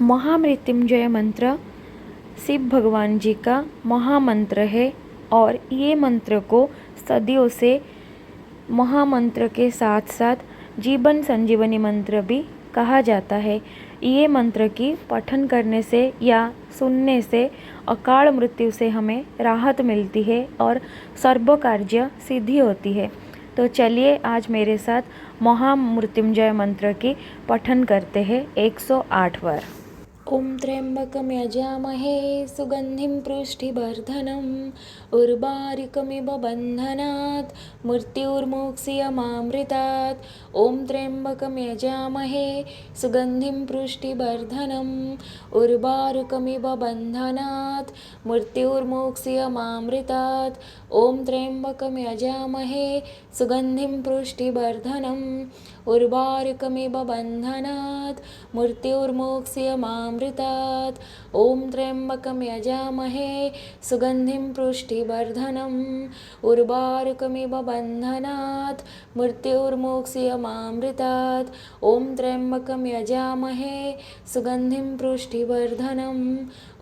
महामृत्युंजय मंत्र शिव भगवान जी का महामंत्र है और ये मंत्र को सदियों से महामंत्र के साथ साथ जीवन संजीवनी मंत्र भी कहा जाता है। ये मंत्र की पठन करने से या सुनने से अकाल मृत्यु से हमें राहत मिलती है और सर्व कार्य सिद्धि होती है। तो चलिए आज मेरे साथ महामृत्युंजय मंत्र की पठन करते हैं 108 बार। ओम त्र्यंबकं यजामहे सुगंधिं पुष्टिवर्धनम् उर्वारुकमिव बन्धनात् मृत्युर्मुक्षीयमामृतात्। ओम त्र्यंबकं यजामहे सुगंधिं पुष्टिवर्धनम् उर्वारुकमिव बन्धनात् मृत्युर्मुक्षीयमामृतात्। ओम त्र्यंबकं यजामहे सुगंधिं पुष्टिवर्धनम् उर्वारुकमिव बन्धनात् मृत्युर्मुक्षीयमामृतात्। ओम त्र्यंबकं यजामहे सुगंधिं पुष्टिवर्धनम् उर्वारुकमिव बन्धनात् मृत्युर्मुक्षीयमामृतात्। ओम त्र्यंबकं यजामहे सुगंधिं पुष्टिवर्धनम्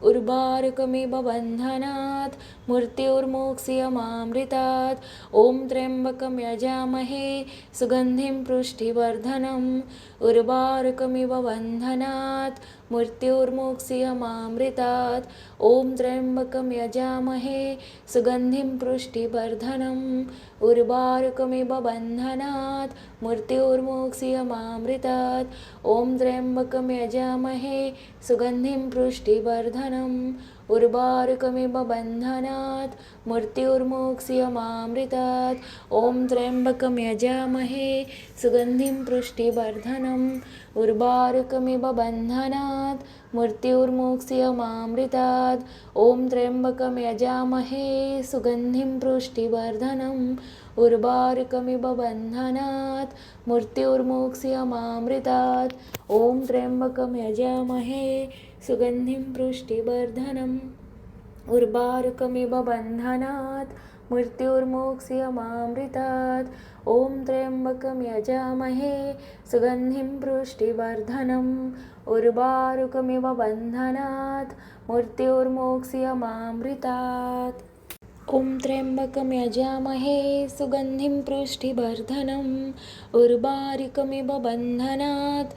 उर्वारुकमिव बन्धनात् मृत्युर्मुक्षीयमामृतात्। ओम त्र्यंबकं यजामहे सुगंधिं पुष्टिवर्धनम् उर्वारुकमिव बन्धनात् मृत्युर्मुक्षीयमामृतात्। ओम त्र्यंबकं यजामहे सुगंधिं पुष्टिवर्धनम् उर्वारुकमिव बन्धनात् मृत्युर्मुक्षीयमामृतात्। ओम त्र्यंबकं यजामहे सुगंधिं पुष्टिवर्धनम् उर्वारुकमिव बन्धनात् मृत्युर्मुक्षीयमामृतात्। ओम त्र्यंबकं यजामहे सुगंधिं पुष्टिवर्धनम् उर्वारुकमिव बन्धनात् मृत्युर्मुक्षीयमामृतात्। ओम त्र्यंबकं यजामहे सुगंधिं पुष्टिवर्धनम् उर्वारुकमिव बन्धनात् मृत्युर्मुक्षीयमामृतात्। ओम त्र्यंबकं यजामहे सुगंधिं पुष्टिवर्धनम् उर्वारुकमिव बन्धनात् मृत्युर्मुक्षीयमामृतात्। ओम त्र्यंबकं यजामहे सुगंधिं पुष्टिवर्धनम् उर्वारुकमिव बन्धनात् मृत्युर्मुक्षीयमामृतात्। ओम त्र्यंबकं यजामहे सुगंधिं पुष्टिवर्धनम् उर्वारुकमिव बन्धनात्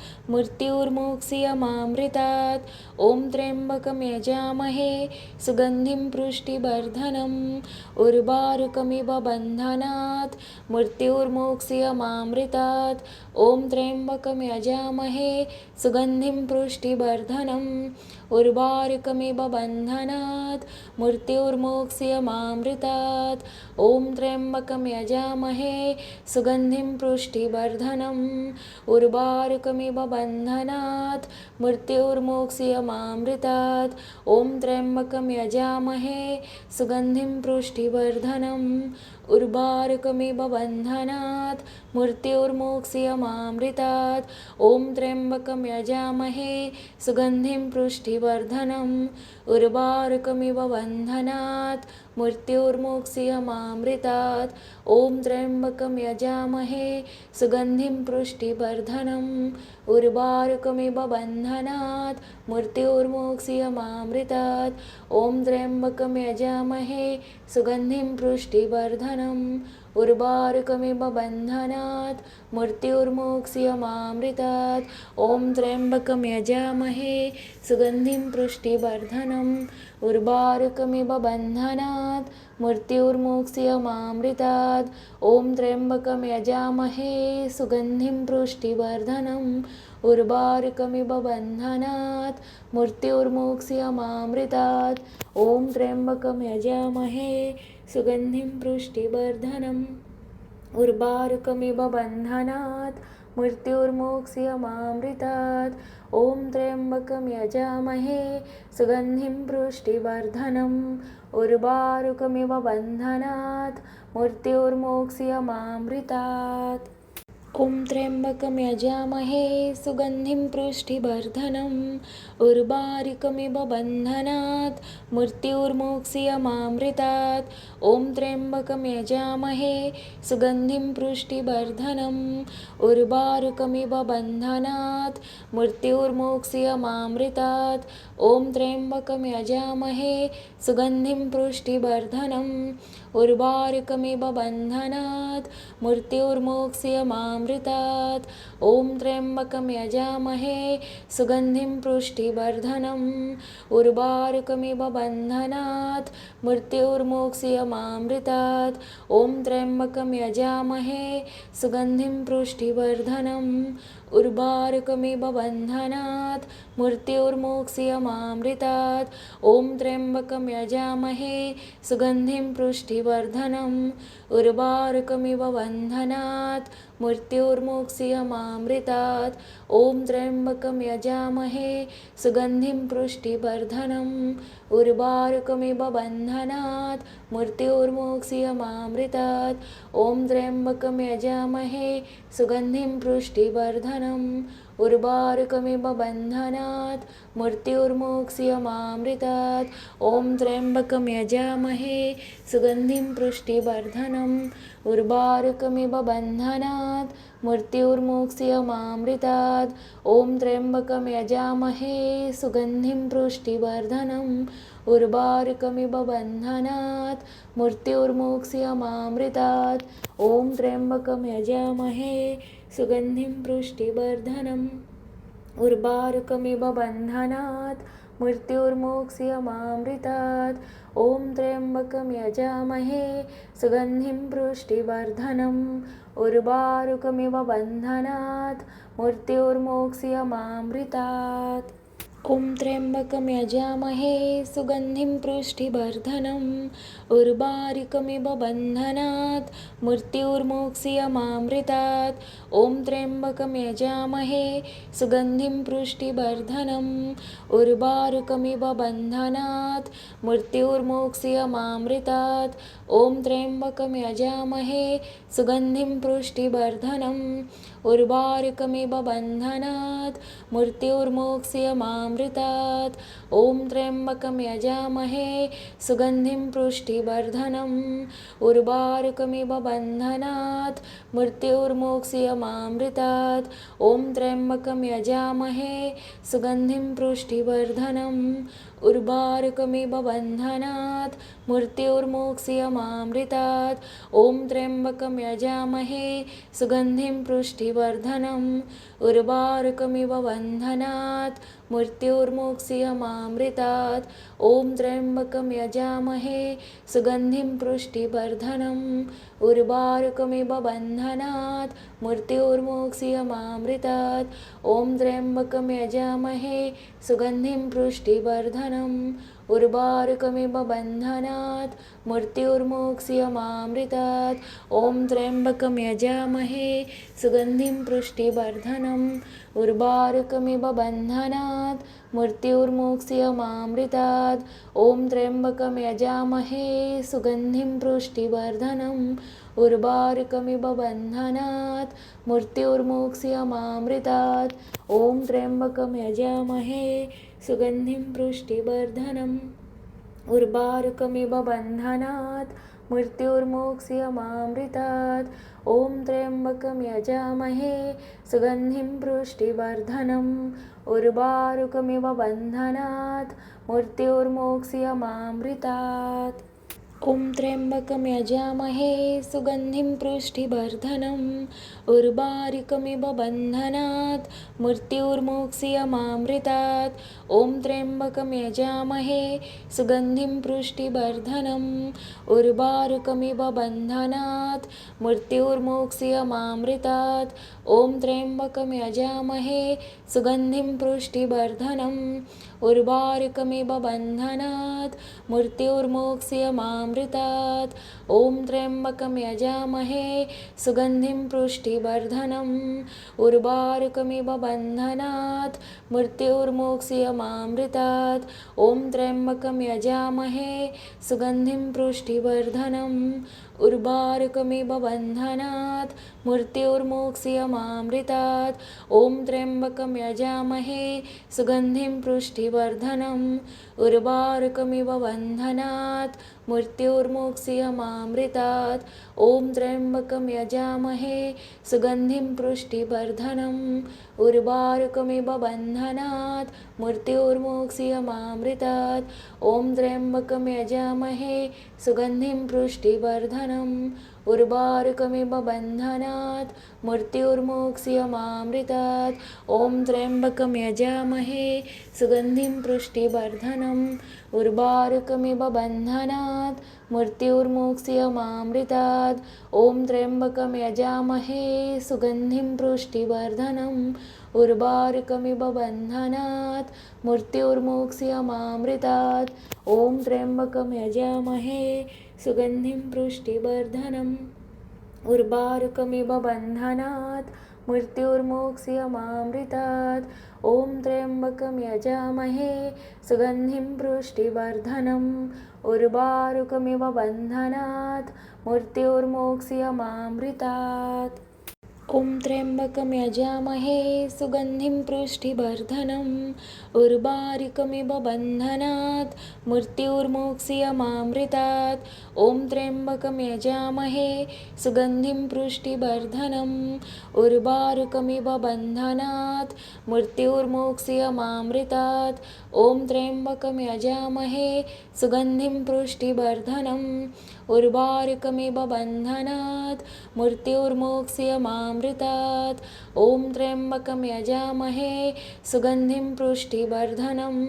मृत्युर्मुक्षीयमामृतात्। ओम त्र्यंबकं यजामहे सुगंधिं पुष्टिवर्धनम् उर्वारुकमिव बन्धनात् मृत्युर्मुक्षीयमामृतात्। ओम त्र्यंबकं यजामहे सुगंधिं पुष्टिवर्धनम् उर्वारुकमिव बन्धनात् मृत्युर्मुक्षीयमामृतात्। ओम त्र्यंबकं यजामहे सुगंधिं पुष्टिवर्धनम् उर्वारुकमिव बन्धनात् मृत्युर्मुक्षीयमामृतात्। ओम त्र्यंबकं यजामहे सुगंधिं पुष्टिवर्धनम् उर्वारुकमिव बन्धनात् मृत्युर्मुक्षीयमामृतात्। ओम त्र्यंबकं यजामहे सुगंधिं पुष्टिवर्धनम् उर्वारुकमिव बन्धनात् मृत्युर्मुक्षीयमामृतात्। ओम त्र्यंबकं यजामहे सुगंधिं पुष्टिवर्धनम् उर्वारुकमिव बन्धनात् मृत्युर्मुक्षीयमामृतात्। ओम त्र्यंबकं यजामहे सुगंधिं पुष्टिवर्धनम् उर्वारुकमिव बन्धनात् मृत्युर्मुक्षीयमामृतात्। ओम त्र्यंबकं यजामहे सुगंधिं पुष्टिवर्धनम् उर्वारुकमिव बन्धनात् मृत्युर्मुक्षीयमामृतात्। ओम त्र्यंबकं यजामहे सुगंधिं पुष्टिवर्धनम् उर्वारुकमिव बन्धनात् मृत्युर्मुक्षीयमामृतात्। ओम त्र्यंबकं यजामहे सुगंधिं पुष्टिवर्धनम् उर्वारुकमिव बन्धनात् मृत्युर्मुक्षीयमामृतात्। ओम त्र्यंबकं यजामहे सुगंधिं पुष्टिवर्धनम् उर्वारुकमिव बन्धनात् मृत्युर्मुक्षीयमामृतात्। ॐ त्र्यम्बकं यजामहे सुगन्धिं पुष्टिवर्धनम् उर्वारुकमिव बन्धनात् मृत्युर्मुक्षीयमामृतात्। ॐ त्र्यम्बकं यजामहे सुगन्धिं पुष्टिवर्धनम् उर्वारुकमिव बन्धनात् मृत्युर्मुक्षीयमामृतात्। ॐ त्र्यम्बकं यजामहे सुगन्धिं पुष्टिवर्धनम् उर्वारुकमिव बन्धनात् मृत्युर्मुक्षीयमामृतात्। ॐ त्र्यम्बकं यजामहे सुगन्धिं पुष्टिवर्धनम् उर्वारुकमिव बन्धनात् मृत्युर्मुक्षीयमामृतात्। ॐ त्र्यम्बकं यजामहे सुगन्धिं पुष्टिवर्धनम् उर्वारुकमिव बन्धनात् मृत्युर्मुक्षीयमामृतात्। ॐ त्र्यम्बकं यजामहे सुगन्धिं पुष्टिवर्धनम् उर्वारुकमिव बन्धनात् मृत्युर्मुक्षीयमामृतात्। ॐ त्र्यम्बकं यजामहे सुगन्धिं पुष्टिवर्धनम् उर्वारुकमिव बन्धनात् मृत्युर्मुक्षीयमामृतात्। ॐ त्र्यम्बकं यजामहे सुगन्धिं पुष्टिवर्धनम् उर्वारुकमिव बन्धनात् मृत्युर्मुक्षीयमामृतात्। ॐ त्र्यम्बकं यजामहे सुगन्धिं पुष्टिवर्धनम् उर्वारुकमिव बन्धनात् मृत्युर्मुक्षीयमामृतात्। ॐ त्र्यम्बकं यजामहे सुगन्धिं पुष्टिवर्धनम् उर्वारुकमिव बन्धनात् मृत्युर्मुक्षीयमामृतात्। ॐ त्र्यम्बकं यजामहे सुगन्धिं पुष्टिवर्धनम् उर्वारुकमिव बन्धनात् मृत्युर्मुक्षीयमामृतात्। ॐ त्र्यम्बकं यजामहे सुगन्धिं पुष्टिवर्धनम् उर्वारुकमिव बन्धनात् मृत्युर्मुक्षीयमामृतात्। ॐ त्र्यम्बकं यजामहे सुगन्धिं पुष्टिवर्धनम् उर्वारुकमिव बन्धनात् मृत्युर्मुक्षीयमामृतात्। ॐ त्र्यम्बकं यजामहे सुगन्धिं पुष्टिवर्धनम् उर्वारुकमिव बन्धनात् मृत्युर्मुक्षीयमामृतात्। ॐ त्र्यम्बकं यजामहे सुगन्धिं पुष्टिवर्धनम् उर्वारुकमिव बन्धनात् मृत्युर्मुक्षीयमामृतात्। ॐ त्र्यम्बकं यजामहे सुगन्धिं पुष्टिवर्धनम् उर्वारुकमिव बन्धनात् मृत्युर्मुक्षीयमामृतात्। ॐ त्र्यम्बकं यजामहे सुगन्धिं पुष्टिवर्धनम् उर्वारुकमिव बन्धनात् मृत्युर्मुक्षीयमामृतात्। ॐ त्र्यम्बकं यजामहे सुगन्धिं पुष्टिवर्धनम् उर्वारुकमिव बन्धनात् मृत्युर्मुक्षीयमामृतात्। ॐ त्र्यम्बकं यजामहे सुगन्धिं पुष्टिवर्धनम् उर्वारुकमिव बन्धनात् मृत्युर्मुक्षीयमामृतात्। ॐ त्र्यम्बकं यजामहे सुगन्धिं पुष्टिवर्धनम् उर्वारुकमिव बन्धनात् मृत्युर्मुक्षीयमामृतात्। ॐ त्र्यम्बकं यजामहे सुगन्धिं पुष्टिवर्धनम् उर्वारुकमिव बन्धनात् मृत्युर्मुक्षीयमामृतात्। ॐ त्र्यम्बकं यजामहे सुगन्धिं पुष्टिवर्धनम् उर्वारुकमिव बन्धनात् मृत्युर्मुक्षीयमामृतात्। ॐ त्र्यम्बकं यजामहे सुगन्धिं पुष्टिवर्धनम् उर्वारुकमिव बन्धनात् मृत्युर्मुक्षीयमामृतात्। ॐ त्र्यम्बकं यजामहे सुगन्धिं पुष्टिवर्धनम् उर्वारुकमिव बन्धनात् मृत्युर्मुक्षीयमामृतात्। ॐ त्र्यम्बकं यजामहे सुगन्धिं पुष्टिवर्धनम् उर्वारुकमिव बन्धनात् मृत्युर्मुक्षीयमामृतात्। ॐ त्र्यम्बकं यजामहे सुगन्धिं पुष्टिवर्धनम् उर्वारुकमिव बन्धनात् मृत्युर्मुक्षीयमामृतात्। ॐ त्र्यम्बकं यजामहे सुगन्धिं पुष्टिवर्धनम् उर्वारुकमिव बन्धनात् मृत्युर्मुक्षीयमामृतात्। ॐ त्र्यम्बकं यजामहे सुगन्धिं पुष्टिवर्धनम् उर्वारुकमिव बन्धनात् मृत्युर्मुक्षीयमामृतात्। ॐ त्र्यम्बकं यजामहे सुगन्धिं पुष्टिवर्धनम् उर्वारुकमिव बन्धनात् मृत्योर्मोक्ष्यमामृतात्। ॐ त्र्यम्बकं यजामहे सुगन्धिं पुष्टिवर्धनम् उर्वारुकमिव बन्धनात् मृत्योर्मोक्ष्यमामृतात्। ॐ त्र्यम्बकं यजामहे सुगन्धिं पुष्टिवर्धनम् उर्वारुकमिव बन्धनात् मृत्योर्मोक्ष्यमामृतात्। ॐ त्र्यम्बकं यजामहे सुगन्धिं पुष्टिवर्धनम् उर्वारुकमिव बन्धनात् मृत्योर्मोक्ष्यमामृतात्। ॐ त्र्यम्बकं यजामहे सुगन्धिं पुष्टिवर्धनम् उर्वारुकमिव बन्धनात् मृत्योर्मोक्ष्यमामृतात्। ॐ त्र्यम्बकं यजामहे सुगन्धिं पुष्टिवर्धनम् उर्वारुकमिव बन्धनात् मृत्योर्मोक्ष्यमामृतात्। ॐ त्र्यम्बकं यजामहे सुगन्धिं पुष्टिवर्धनम् उर्वारुकमिव बन्धनात् मृत्योर्मोक्ष्यमामृतात्। ॐ त्र्यम्बकं यजामहे सुगन्धिं पुष्टिवर्धनम् उर्वारुकमिव बन्धनात् मृत्योर्मोक्ष्यमामृतात्। ॐ त्र्यम्बकं यजामहे सुगन्धिं पुष्टिवर्धनम् उर्वारुकमिव बन्धनात् मृत्योर्मोक्ष्यमामृतात्। ॐ त्र्यम्बकं यजामहे सुगन्धिं पुष्टिवर्धनम् उर्वारुकमिव बन्धनात् मृत्योर्मोक्ष्यमामृतात्। ॐ त्र्यम्बकं यजामहे सुगन्धिं पुष्टिवर्धनम् उर्वारुकमिव बन्धनात् मृत्योर्मोक्ष्यमामृतात्। ॐ त्र्यम्बकं यजामहे सुगन्धिं पुष्टिवर्धनम्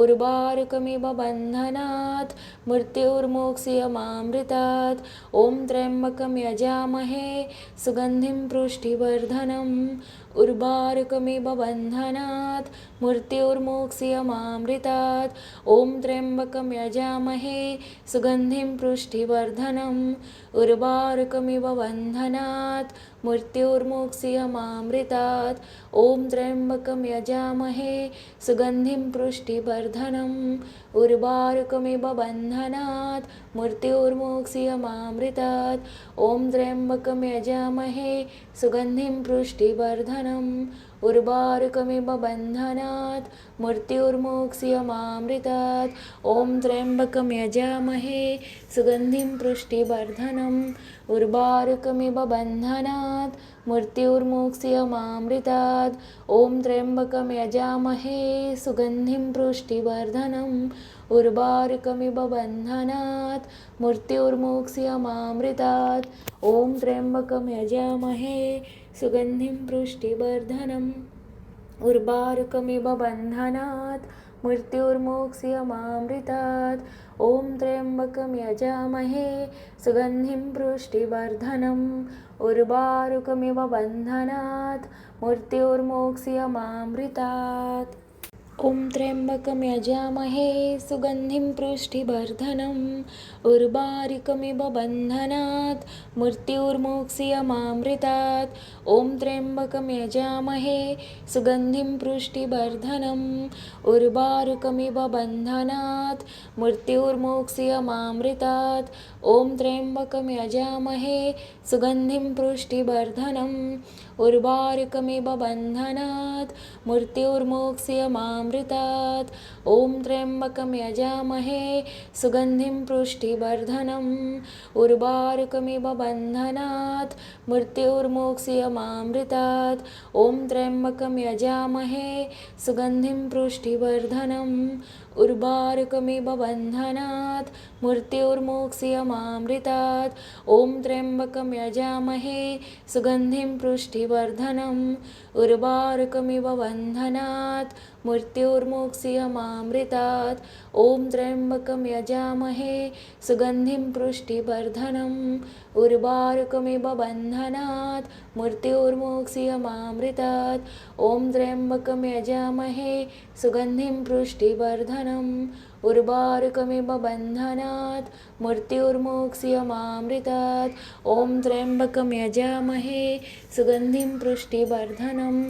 उर्वारुकमिव बन्धनात् मृत्योर्मोक्ष्यमामृतात्। ॐ त्र्यम्बकं यजामहे सुगन्धिं पुष्टिवर्धनम् उर्वारुकमिव बन्धनात् मृत्योर्मोक्ष्यमामृतात्। ॐ त्र्यम्बकं यजामहे सुगन्धिं पुष्टिवर्धनम् उर्वारुकमिव बन्धनात् मृत्योर्मोक्ष्यमामृतात्। ॐ त्र्यम्बकं यजामहे सुगन्धिं पुष्टिवर्धनम् उर्वारुकमिव बन्धनात् मृत्योर्मोक्ष्यमामृतात्। ॐ त्र्यम्बकं यजामहे सुगन्धिं पुष्टिवर्धनम् उर्वारुकमिव बन्धनात् मृत्योर्मोक्ष्यमामृतात्। ॐ त्र्यम्बकं यजामहे सुगन्धिं पुष्टिवर्धनम् उर्वारुकमिव बन्धनात् मृत्योर्मोक्ष्यमामृतात्। ॐ त्र्यम्बकं यजामहे सुगन्धिं पुष्टिवर्धनम् उर्वारुकमिव बन्धनात् मृत्योर्मोक्ष्यमामृतात्। ॐ त्र्यम्बकं यजामहे सुगन्धिं पुष्टिवर्धनम् उर्वारुकमिव बन्धनात् मृत्योर्मोक्ष्यमामृतात्। ॐ त्र्यम्बकं यजामहे सुगन्धिं पुष्टिवर्धनम् उर्वारुकमिव बन्धनात् मृत्योर्मोक्ष्यमामृतात्। ॐ त्र्यम्बकं यजामहे सुगन्धिं पुष्टिवर्धनम् उर्वारुकमिव बन्धनात् मृत्योर्मोक्ष्यमामृतात्। ॐ त्र्यम्बकं यजामहे सुगन्धिं पुष्टिवर्धनम् उर्वारुकमिव बन्धनात् मृत्योर्मोक्ष्यमामृतात्। ॐ त्र्यम्बकं यजामहे सुगन्धिं पुष्टिवर्धनम् उर्वारुकमिव बन्धनात् मृत्योर्मोक्ष्यमामृतात्। ॐ त्र्यम्बकं यजामहे सुगन्धिं पुष्टिवर्धनम् उर्वारुकमिव बन्धनात् मृत्योर्मोक्ष्यमामृतात्। ॐ त्र्यम्बकं यजामहे सुगन्धिं पुष्टिवर्धनम् उर्वारुकमिव बन्धनात् मृत्योर्मोक्ष्यमामृतात्। ॐ त्र्यम्बकं यजामहे सुगन्धिं पुष्टिवर्धनम् उर्वारुकमिव बन्धनात् मृत्योर्मोक्ष्यमामृतात्। ॐ त्र्यम्बकं यजामहे सुगन्धिं पुष्टिवर्धनम् उर्वारुकमिव बन्धनात् मृत्योर्मोक्ष्यमामृतात्। ॐ त्र्यम्बकं यजामहे सुगन्धिं पुष्टिवर्धनम् उर्वारुकमिव बन्धनात् मृत्योर्मोक्ष्यमामृतात्। ॐ त्र्यम्बकं यजामहे सुगन्धिं पुष्टिवर्धनम्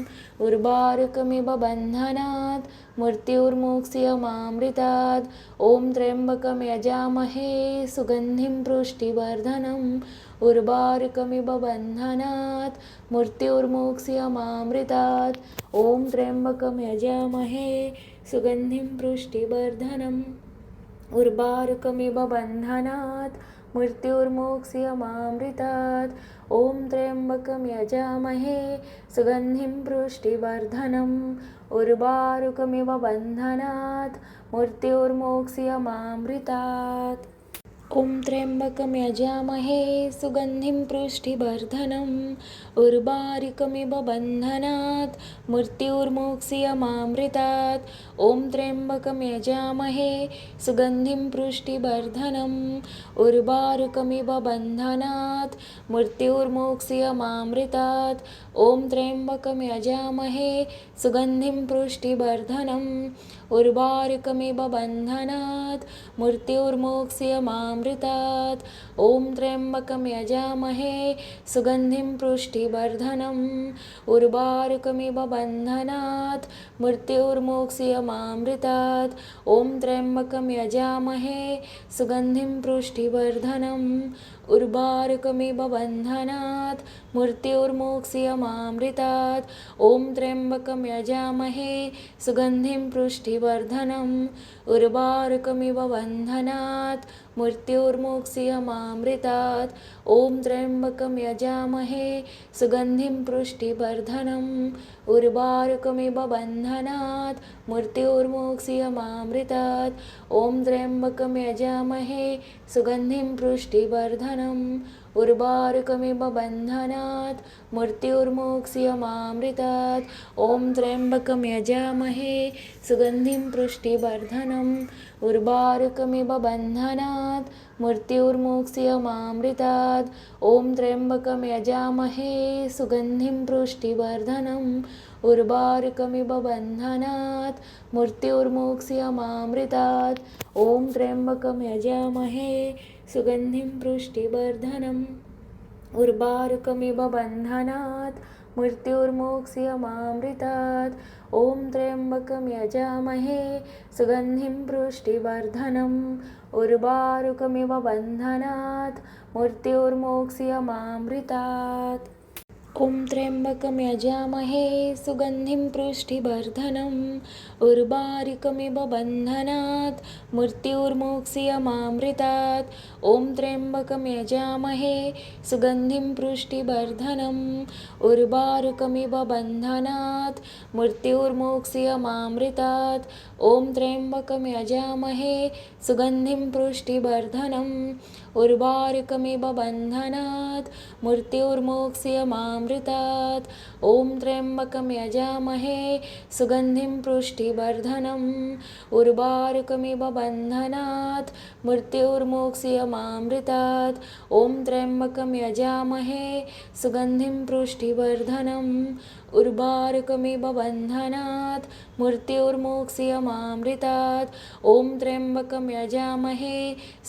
उर्वारुकमिव बन्धनात् मृत्युर्मुक्ष्यमामृतात्। ॐ त्र्यम्बकं यजामहे सुगन्धिं पुष्टिवर्धनम् उर्वारुकमिव बन्धनात् मृत्युर्मुक्ष्यमामृतात्। ॐ त्र्यम्बकं यजामहे सुगन्धिं पुष्टिवर्धनम् उर्वारुकमिव बन्धनात् मृत्युर्मुक्ष्यमामृतात्। ॐ त्र्यम्बकं यजामहे सुगन्धिं पुष्टिवर्धनम् उर्वारुकमिव बन्धनात् मृत्युर्मुक्ष्यमामृतात्। ॐ त्र्यम्बकं यजामहे सुगन्धिं पुष्टिवर्धनम् उर्वारुकमिव बन्धनात् मृत्युर्मुक्ष्यमामृतात्। ॐ त्र्यम्बकं यजामहे सुगन्धिं पुष्टिवर्धनम् उर्वारुकमिव बन्धनात् मृत्युर्मुक्ष्यमामृतात्। ॐ त्र्यम्बकं यजामहे सुगन्धिं पुष्टिवर्धनम् उर्वारुकमिव बन्धनात् मृत्युर्मुक्ष्यमामृतात्। ॐ त्र्यम्बकं यजामहे सुगन्धिं पुष्टिवर्धनम् उर्वारुकमिव बन्धनात् मृत्युर्मुक्ष्यमामृतात्। ॐ त्र्यम्बकं यजामहे सुगन्धिं पुष्टिवर्धनम् उर्वारुकमिव बन्धनात् मृत्युर्मुक्ष्यमामृतात्। ॐ त्र्यम्बकं यजामहे सुगन्धिं पुष्टिवर्धनम् उर्वारुकमिव बन्धनात् मृत्युर्मुक्ष्यमामृतात्। ॐ त्र्यम्बकं यजामहे सुगन्धिं पुष्टिवर्धनम् उर्वारुकमिव बन्धनात् मृत्युर्मुक्ष्यमामृतात्। ॐ त्र्यम्बकं यजामहे सुगन्धिं पुष्टिवर्धनम् उर्वारुकमिव बन्धनात् मृत्युर्मुक्ष्यमामृतात्। ॐ त्र्यम्बकं यजामहे सुगन्धिं पुष्टिवर्धनम् उर्वारुकमिव बन्धनात् मृत्युर्मुक्ष्यमामृतात्। ॐ त्र्यम्बकं यजामहे सुगन्धिं पुष्टिवर्धनम् उर्वारुकमिव बन्धनात् मृत्युर्मुक्ष्यमामृतात्। ॐ त्र्यम्बकं यजामहे सुगन्धिं पुष्टिवर्धनम् उर्वारुकमिव बन्धनात् मृत्युर्मुक्ष्यमामृतात्। ॐ त्र्यम्बकं यजामहे सुगन्धिं पुष्टिवर्धनम् उर्वारुकमिव बन्धनात् मृत्युर्मुक्ष्यमामृतात्। ॐ त्र्यम्बकं यजामहे सुगन्धिं पुष्टिवर्धनम् उर्वारुकमिव बन्धनात् मृत्युर्मुक्ष्यमामृतात्। ॐ त्र्यम्बकं यजामहे सुगन्धिं पुष्टिवर्धनम् उर्वारुकमिव बन्धनात् मृत्युर्मुक्ष्यमामृतात्। ॐ त्र्यम्बकं यजामहे सुगन्धिं पुष्टिवर्धनम् उर्वारुकमिव बन्धनात् मृत्युर्मुक्ष्यमामृतात्। ॐ त्र्यम्बकं यजामहे सुगन्धिं पुष्टिवर्धनम् उर्वारुकमिव बन्धनात् मृत्युर्मुक्ष्यमामृतात्। ॐ त्र्यम्बकं यजामहे सुगन्धिं पुष्टिवर्धनम् उर्वारुकमिव बन्धनात् मृत्युर्मुक्ष्यमामृतात्। ॐ त्र्यम्बकं यजामहे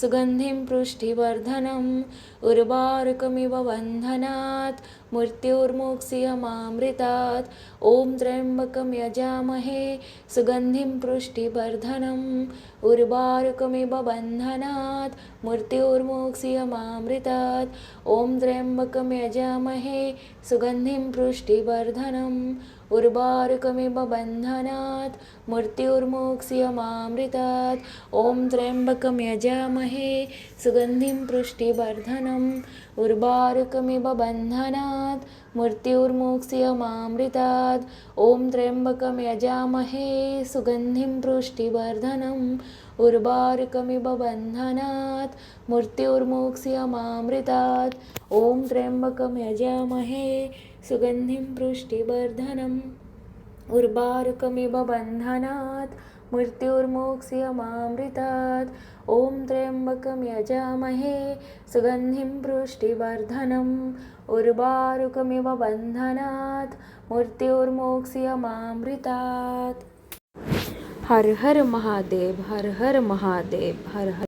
सुगन्धिं पुष्टिवर्धनम् उर्वारुकमिव बन्धनात् मृत्युर्मुक्ष्यमामृतात्। ॐ त्र्यम्बकं यजामहे सुगन्धिं पुष्टिवर्धनम् उर्वारुकमिव बन्धनात् मृत्युर्मुक्ष्यमामृतात्। ॐ त्र्यम्बकं यजामहे सुगन्धिं पुष्टिवर्धनम् उर्वारुकमिव बन्धनात् मृत्युर्मुक्ष्यमामृतात्। ॐ त्र्यम्बकं यजामहे सुगन्धिं पुष्टिवर्धनम् उर्वारुकमिव बन्धनात् मृत्युर्मुक्ष्यमामृतात्। ॐ त्र्यम्बकं यजामहे सुगन्धिं पुष्टिवर्धनम् उर्वारुकमिव बन्धनात् मृत्युर्मुक्ष्यमामृतात्। ॐ त्र्यम्बकं यजामहे सुगन्धिं पुष्टिवर्धनम् उर्वारुकमिव बन्धनात् मृत्युर्मुक्ष्यमामृतात्। ॐ त्र्यम्बकं यजामहे सुगन्धिं पुष्टिवर्धनम् उर्वारुकमिव बन्धनात् मृत्युर्मुक्ष्यमामृतात्। हर हर महादेव, हर हर महादेव, हर हर।